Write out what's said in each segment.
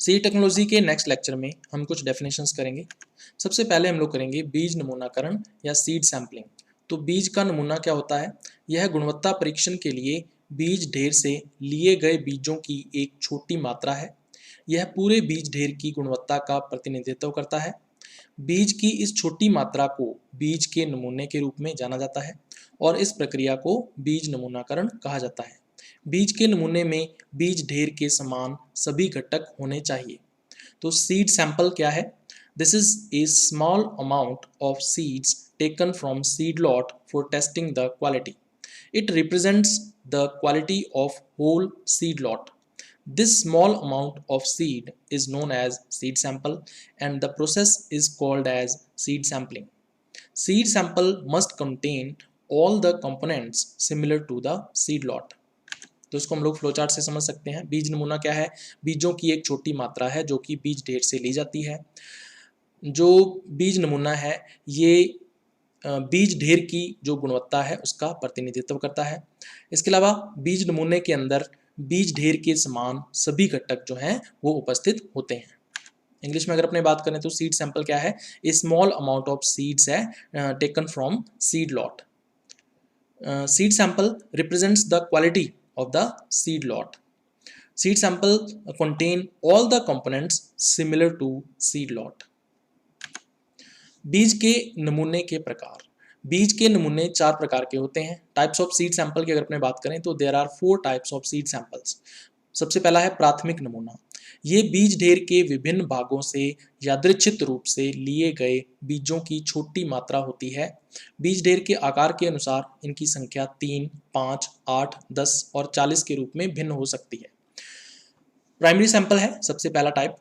Seed technology के next lecture में हम कुछ डेफिनेशंस करेंगे। सबसे पहले हम लोग करेंगे बीज नमूनाकरण या सीड सैंपलिंग। तो बीज का नमूना क्या होता है? यह गुणवत्ता परीक्षण के लिए बीज ढेर से लिए गए बीजों की एक छोटी मात्रा है। यह पूरे बीज ढेर की गुणवत्ता का प्रतिनिधित्व करता है। बीज की इस छोटी मात्रा को बीज के नमूने के रूप में जाना जाता है और इस प्रक्रिया को बीज नमूनाकरण कहा जाता है। बीज के नमूने में बीज ढेर के समान सभी घटक होने चाहिए। तो सीड सैंपल क्या है? This is a small amount of seeds taken from seed lot for testing the quality. It represents the quality of whole seed lot. This small amount of seed is known as seed sample and the process is called as seed sampling. Seed sample must contain all the components similar to the seed lot. तो इसको हम लोग flow chart से समझ सकते हैं। बीज नमूना क्या है? बीजों की एक छोटी मात्रा है जो कि बीज ढेर से ली जाती है। जो बीज नमूना है ये बीज ढेर की जो गुणवत्ता है उसका प्रतिनिधित्व करता है। इसके अलावा बीज नमूने के अंदर बीज ढेर के समान सभी घटक जो हैं वो उपस्थित होते हैं। इंग्लिश में अगर अपने बात करें तो सीड सैंपल क्या है? ए स्मॉल अमाउंट ऑफ सीड्स है taken from seed lot. Seed sample represents the quality of the seed lot. Seed sample contain all the components similar to seed lot. बीज के नमूने के प्रकार। बीज के नमूने 4 प्रकार के होते हैं। टाइप्स ऑफ सीड सैंपल की अगर अपने बात करें तो there are 4 types of seed samples. सबसे पहला है प्राथमिक नमूना। ये बीज ढेर के विभिन्न भागों से यादृच्छिक रूप से लिए गए बीजों की छोटी मात्रा होती है। बीज ढेर के आकार के अनुसार इनकी संख्या 3, 5, 8, 10 और 40 के रूप में भिन्न हो सकती है। प्राइमरी सैंपल है सबसे पहला type.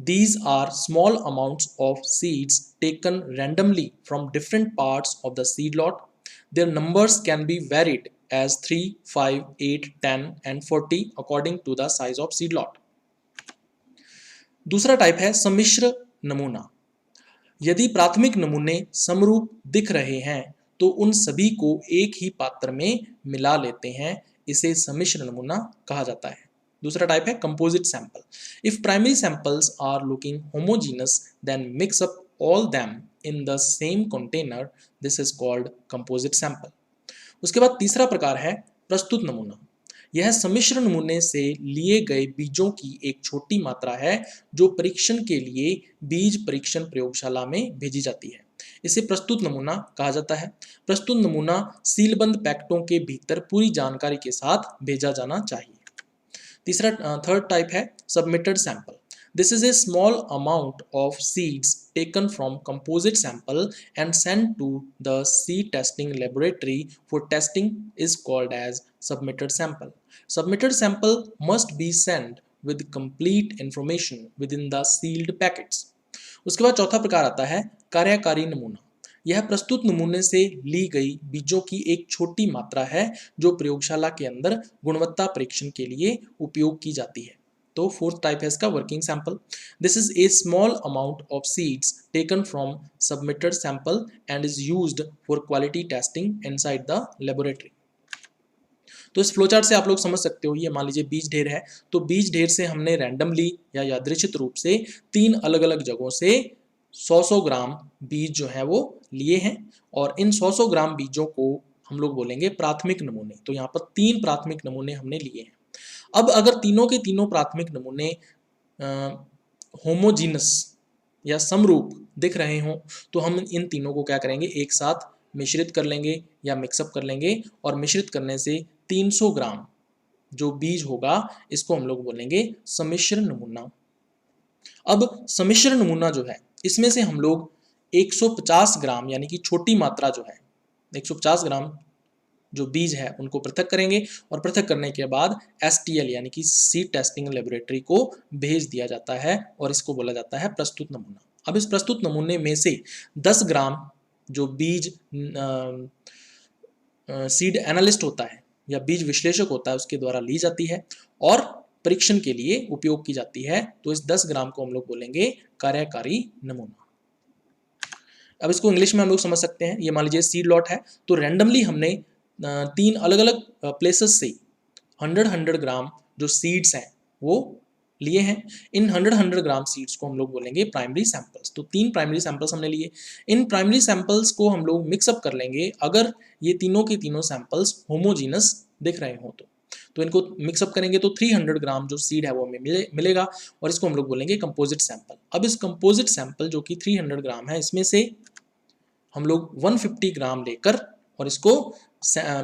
These are small amounts of seeds taken randomly from different parts of the seed lot. Their numbers can be varied as 3, 5, 8, 10 and 40 according to the size of seed lot. दूसरा type है सम्मिश्र नमूना। यदि प्राथमिक नमूने समरूप दिख रहे हैं तो उन सभी को एक ही पात्र में मिला लेते हैं, इसे सम्मिश्र नमूना कहा जाता है। दूसरा टाइप है composite sample. If primary samples are looking homogeneous then mix up all them in the same container, this is called composite sample. उसके बाद तीसरा प्रकार है प्रस्तुत नमूना। यह सम्मिश्र नमूने से लिए गए बीजों की एक छोटी मात्रा है जो परीक्षण के लिए बीज परीक्षण प्रयोगशाला में भेजी जाती है, इसे प्रस्तुत नमूना कहा जाता है। प्रस्तुत नमूना सीलबंद पैकेटों के भीतर पूरी जानकारी के साथ भेजा जाना चाहिए। थर्ड टाइप है submitted sample. This is a small amount of seeds taken from composite sample and sent to the seed testing laboratory for testing is called as submitted sample. Submitted sample must be sent with complete information within the sealed packets. उसके बाद चौथा प्रकार आता है कार्यकारी नमूना। यह प्रस्तुत नमूने से ली गई बीजों की एक छोटी मात्रा है जो प्रयोगशाला के अंदर गुणवत्ता परीक्षण के लिए उपयोग की जाती है। तो फोर्थ टाइप है इसका working sample. This is a small amount of seeds taken from submitted sample and is used for quality testing inside the laboratory. तो इस फ्लोचार्ट से आप लोग समझ सकते हो, ये मान लीजिए बीज ढेर है, तो बीज ढेर से हमने रैंडमली या यादृच्छिक रूप से 3 अलग अलग जगहों से 100 ग्राम बीज जो है वो लिए हैं और इन 100 ग्राम बीजों को हम लोग बोलेंगे प्राथमिक नमूने। तो यहाँ पर 3 प्राथमिक नमूने हमने लिए हैं। अब अगर तीनों के तीनों प्राथमिक नमूने होमोजीनस या समरूप दिख रहे हों तो हम इन तीनों को क्या करेंगे, एक साथ मिश्रित कर लेंगे या मिक्सअप कर लेंगे और मिश्रित करने से 300 ग्राम जो बीज होगा इसको हम लोग बोलेंगे सम्मिश्र नमूना। अब सम्मिश्र नमूना जो है इसमें से हम लोग 150 ग्राम यानी कि छोटी मात्रा जो है 150 ग्राम जो बीज है उनको पृथक करेंगे और पृथक करने के बाद STL यानी कि सीड टेस्टिंग लेबोरेटरी को भेज दिया जाता है और इसको बोला जाता है प्रस्तुत नमूना। अब इस प्रस्तुत नमूने में से 10 ग्राम जो बीज सीड एनालिस्ट होता है या बीज विश्लेषक होता है उसके द्वारा ली जाती है और परीक्षण के लिए उपयोग की जाती है। तो इस 10 ग्राम को हम लोग बोलेंगे कार्यकारी नमूना। अब इसको इंग्लिश में हम लोग समझ सकते हैं। ये मान लीजिए सीड लॉट है, तो रैंडमली हमने 3 अलग अलग प्लेसेस से 100 ग्राम जो सीड्स हैं वो लिए हैं। इन 100 ग्राम सीड्स को हम लोग बोलेंगे प्राइमरी सैंपल्स। तो 3 प्राइमरी सैंपल्स हमने लिए। इन प्राइमरी सैंपल्स को हम लोग मिक्सअप कर लेंगे अगर ये तीनों के तीनों सैंपल्स होमोजीनस दिख रहे हो तो इनको मिक्सअप करेंगे तो 300 ग्राम जो सीड है वो हमें मिलेगा और इसको हम लोग बोलेंगे कंपोजिट सैंपल। अब इस कंपोजिट सैंपल जो कि 300 ग्राम है, इसमें से हम लोग 150 ग्राम लेकर और इसको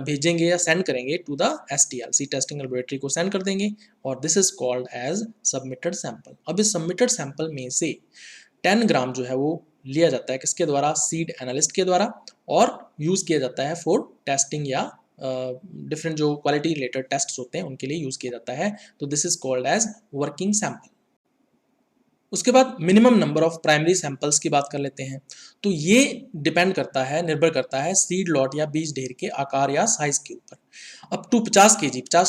भेजेंगे या सेंड करेंगे to the STL seed testing laboratory को सेंड कर देंगे और this is called as submitted sample. अब इस सबमिटेड सैंपल में से 10 ग्राम जो है वो लिया जाता है किसके द्वारा, सीड एनालिस्ट के द्वारा, और यूज़ किया जाता है फॉर टेस्टिंग या डिफरेंट जो क्वालिटी रिलेटेड टेस्ट होते हैं उनके लिए यूज़ किया जाता है। तो this is called as working sample. उसके बाद minimum number of primary samples की बात कर लेते हैं। तो ये डिपेंड करता है, निर्भर करता है सीड लॉट या बीज ढेर के आकार या साइज के ऊपर। अप टू 50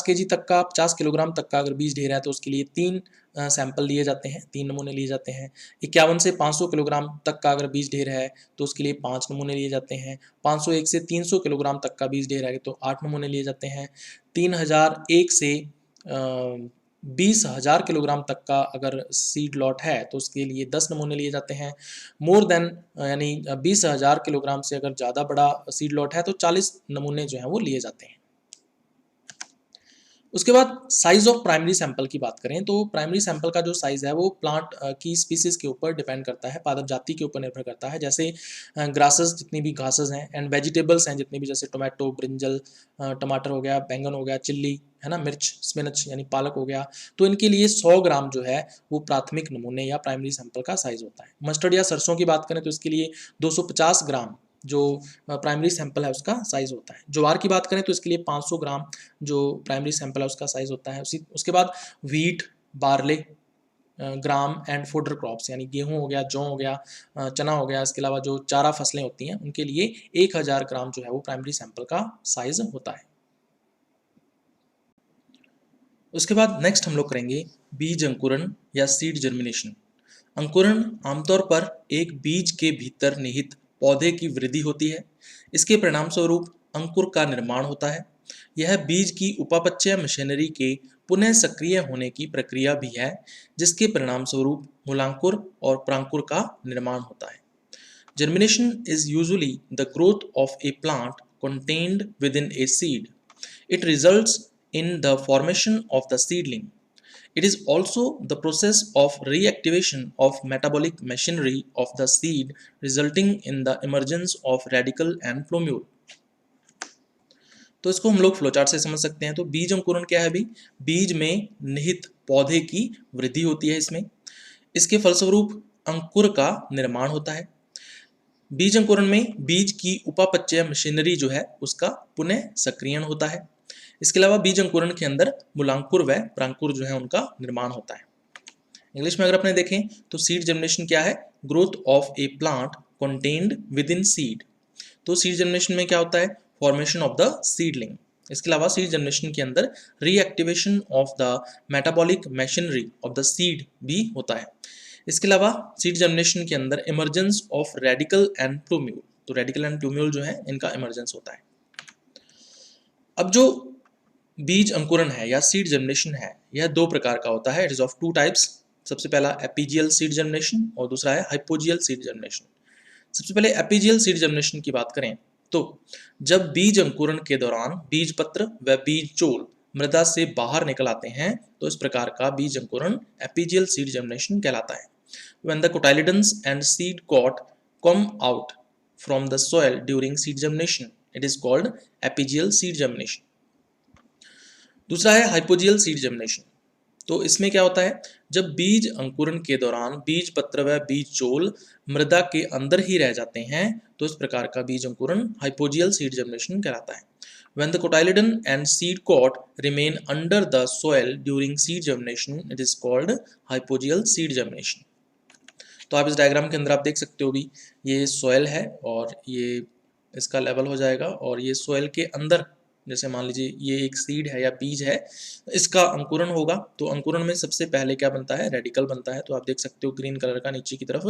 केजी तक का, 50 किलोग्राम तक का अगर बीज ढेर है तो उसके लिए 3 सैंपल लिए जाते हैं, 3 नमूने लिए जाते हैं। 51 से 500 किलोग्राम तक का अगर बीज ढेर है तो उसके लिए 5 नमूने लिए जाते हैं। 501 से 300 किलोग्राम तक का बीज ढेर है तो 8 नमूने लिए जाते हैं। 3001 से 20,000 किलोग्राम तक का अगर सीड लॉट है तो उसके लिए 10 नमूने लिए जाते हैं। मोर देन यानी 20,000 किलोग्राम से अगर ज़्यादा बड़ा सीड लॉट है तो 40 नमूने जो हैं वो लिए जाते हैं। उसके बाद साइज ऑफ प्राइमरी सैंपल की बात करें तो प्राइमरी सैंपल का जो साइज है वो प्लांट की स्पीसीज के ऊपर डिपेंड करता है, पादप जाति के ऊपर निर्भर करता है। जैसे ग्रासेस, जितनी भी घासेस हैं, एंड वेजिटेबल्स हैं जितनी भी, जैसे टोमेटो, ब्रिंजल, टमाटर हो गया, बैंगन हो गया, चिल्ली है ना, मिर्च, स्पिनच यानी पालक हो गया, तो इनके लिए 100 ग्राम जो है वो प्राथमिक नमूने या प्राइमरी सैंपल का साइज होता है। मस्टर्ड या सरसों की बात करें तो इसके लिए 250 ग्राम जो प्राइमरी सैंपल है उसका साइज होता है। ज्वार की बात करें तो इसके लिए 500 ग्राम जो प्राइमरी सैंपल है उसका साइज होता है। उसके बाद wheat, barley, gram and fodder crops यानी गेहूं हो गया, जौ हो गया, चना हो गया, इसके अलावा जो चारा फसलें होती हैं उनके लिए 1000 ग्राम जो है वो प्राइमरी सैंपल का साइज होता है। उसके बाद नेक्स्ट हम लोग करेंगे बीज अंकुरण या सीड जर्मिनेशन। अंकुरण आमतौर पर एक बीज के भीतर निहित पौधे की वृद्धि होती है। इसके परिणाम स्वरूप अंकुर का निर्माण होता है। यह बीज की उपापचय मशीनरी के पुनः सक्रिय होने की प्रक्रिया भी है, जिसके परिणाम स्वरूप मूलांकुर और प्रांकुर का निर्माण होता है। Germination is usually the growth of a plant contained within a seed. It results in the formation of the seedling. It is also the process of reactivation of metabolic machinery of the seed, resulting in the emergence of radicle and plumule. तो इसको हम लोग flowchart से समझ सकते हैं। तो बीज अंकुरण क्या है भाई? बीज में निहित पौधे की वृद्धि होती है इसमें, इसके फलस्वरूप अंकुर का निर्माण होता है। बीज अंकुरण में बीज की उपापचय मशीनरी जो है उसका पुनः सक्रियण होता है। इसके अलावा बीज अंकुरण के अंदर मूलांकुर व प्रांकुर जो है उनका निर्माण होता है। इंग्लिश में अगर अपने देखें तो सीड जर्मिनेशन क्या है? Growth of A plant contained with in seed. तो सीड जर्मिनेशन में क्या होता है? Formation of the seedling. इसके अलावा सीड जर्मिनेशन के अंदर reactivation of the metabolic machinery of the seed भी होता है। इसके अलावा सीड जर्मिनेशन के अंदर emergence of radical and plumule, तो रेडिकल एंड प्लूम्यूल जो है इनका इमर्जेंस होता है। अब जो बीज अंकुरण है या सीड जर्मिनेशन है यह 2 प्रकार का होता है। It is of 2 types. सबसे पहला एपीजियल सीड जर्मिनेशन और दूसरा है हाइपोजियल सीड जर्मिनेशन। सबसे पहले एपीजियल सीड जर्मिनेशन की बात करें तो जब बीज अंकुरण के दौरान बीज पत्र व बीज चोल मृदा से बाहर निकल आते हैं तो इस प्रकार का बीज अंकुरण एपीजियल सीड जर्मिनेशन कहलाता है। When the cotyledons and seed coat come out from the soil during seed germination, it is called apigeal seed germination. दूसरा है हाइपोजियल सीड जर्मिनेशन। तो इसमें क्या होता है? जब बीज अंकुरण के दौरान बीज पत्र व बीज चोल मृदा के अंदर ही रह जाते हैं तो इस प्रकार का बीज अंकुरण हाइपोजियल सीड जर्मिनेशन कहलाता है। When the cotyledon and seed coat remain under the soil during seed germination, it is called hypogeal seed germination. तो आप इस डायग्राम के अंदर आप देख सकते हो भी, ये सॉइल है और ये इसका लेवल हो जाएगा और ये सॉइल के अंदर, जैसे मान लीजिए ये एक सीड है या बीज है, इसका अंकुरण होगा। तो अंकुरण में सबसे पहले क्या बनता है? रेडिकल बनता है। तो आप देख सकते हो ग्रीन कलर का नीचे की तरफ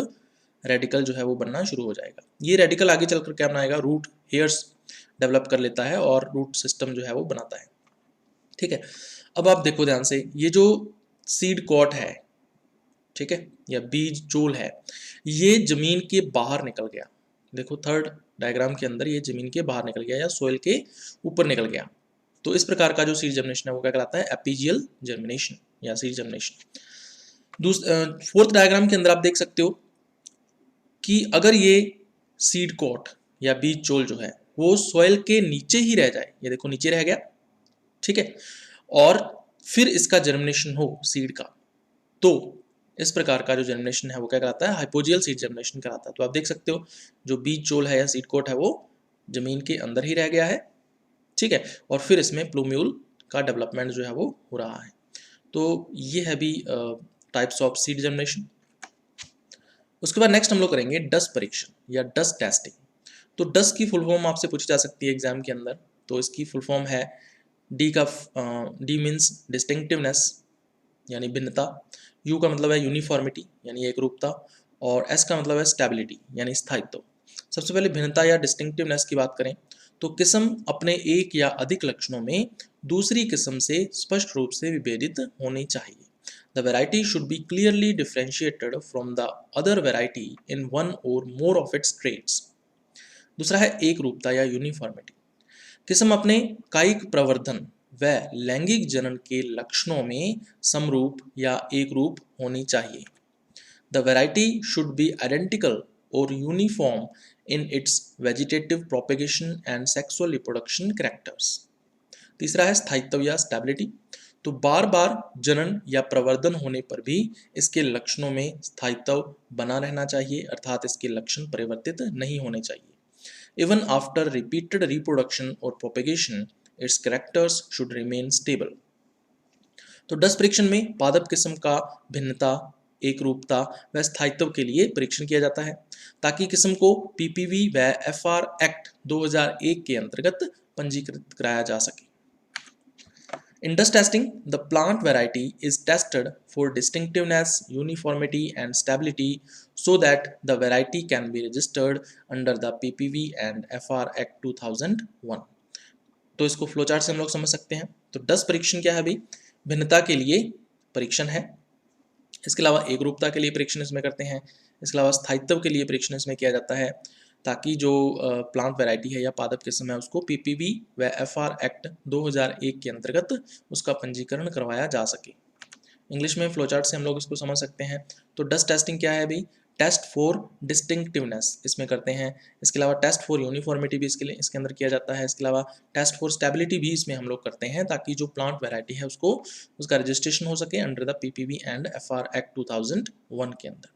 रेडिकल जो है वो बनना शुरू हो जाएगा। ये रेडिकल आगे चलकर क्या बनाएगा? रूट हेयर्स डेवलप कर लेता है और रूट सिस्टम जो है वो बनाता है। ठीक है, अब आप देखो ध्यान से, ये जो सीड कॉट है, ठीक है, या बीज चोल है, ये जमीन के बाहर निकल गया, देखो थर्ड डायग्राम के अंदर ये जमीन के बाहर निकल गया या सोइल के ऊपर निकल गया, तो इस प्रकार का जो सीड जर्मिनेशन है वो क्या कहलाता है, एपिजियल जर्मिनेशन या सीड जर्मिनेशन। फोर्थ डायग्राम के अंदर आप देख सकते हो कि अगर ये सीड कॉट या बीज चोल जो है वो सॉइल के नीचे ही रह जाए, ये देखो नीचे रह गया, ठीक है, और फिर इसका जर्मिनेशन हो सीड का, तो इस प्रकार का जो जर्मिनेशन है वो क्या कहलाता है, हाइपोजियल सीड जर्मिनेशन कहलाता है। तो आप देख सकते हो जो बीज चोल है या सीड कोट है वो जमीन के अंदर ही रह गया है, ठीक है, और फिर इसमें प्लूम्यूल का डेवलपमेंट जो है वो हो रहा है। तो ये है भी टाइप्स ऑफ सीड जर्मिनेशन। उसके बाद नेक्स्ट हम लोग करेंगे डस्ट परीक्षण या डस्ट टेस्टिंग। तो डस्ट की फुल फॉर्म आपसे पूछी जा सकती है एग्जाम के अंदर, तो इसकी फुल फॉर्म है डी मीन्स डिस्टिंक्टिवनेस यानी भिन्नता, यू का मतलब है यूनिफॉर्मिटी यानी एक रूपता, और एस का मतलब है स्टेबिलिटी यानी स्थायित्व। सबसे पहले भिन्नता या डिस्टिंक्टिवनेस की बात करें तो किस्म अपने एक या अधिक लक्षणों में दूसरी किस्म से स्पष्ट रूप से विभेदित होनी चाहिए। The variety should be clearly differentiated from the other variety in one और मोर ऑफ इट्स ट्रेट्स। दूसरा है एक रूपता या यूनिफॉर्मिटी, किस्म अपने कायिक प्रवर्धन व लैंगिक जनन के लक्षणों में समरूप या एक रूप होनी चाहिए। The variety should be identical और uniform in its vegetative propagation and sexual reproduction characters. तीसरा है स्थायित्व या स्टेबिलिटी, तो बार बार जनन या प्रवर्धन होने पर भी इसके लक्षणों में स्थायित्व बना रहना चाहिए, अर्थात इसके लक्षण परिवर्तित नहीं होने चाहिए। Even after repeated reproduction or propagation, its characters should remain stable. तो डस्ट परीक्षण में पादप किस्म का भिन्नता, एक रूपता व स्थायित्व के लिए परीक्षण किया जाता है ताकि किस्म को पीपीवी व एफआर एक्ट 2001 के अंतर्गत पंजीकृत कराया जा सके। In dust testing, the plant variety is tested for distinctiveness, uniformity and stability so that the variety can be registered under the PPV and FR Act 2001. तो इसको फ्लो चार्ट से हम लोग समझ सकते हैं। तो डस्ट परीक्षण क्या है भाई, भिन्नता के लिए परीक्षण है, इसके अलावा एक रूपता के लिए परीक्षण इसमें करते हैं, इसके अलावा स्थायित्व के लिए परीक्षण इसमें किया जाता है ताकि जो प्लांट वैरायटी है या पादप किस्म है उसको पीपीवी व एफआर एक्ट 2001 के अंतर्गत उसका पंजीकरण करवाया जा सके। इंग्लिश में फ्लो चार्ट से हम लोग इसको समझ सकते हैं। तो डस्ट टेस्टिंग क्या है भाई, टेस्ट फॉर डिस्टिंक्टिवनेस इसमें करते हैं, इसके अलावा टेस्ट फॉर यूनिफॉर्मिटी भी इसके अंदर किया जाता है, इसके अलावा टेस्ट फॉर स्टेबिलिटी भी इसमें हम लोग करते हैं ताकि जो प्लांट वैरायटी है उसको उसका रजिस्ट्रेशन हो सके under the PPV and FR act 2001 के अंदर।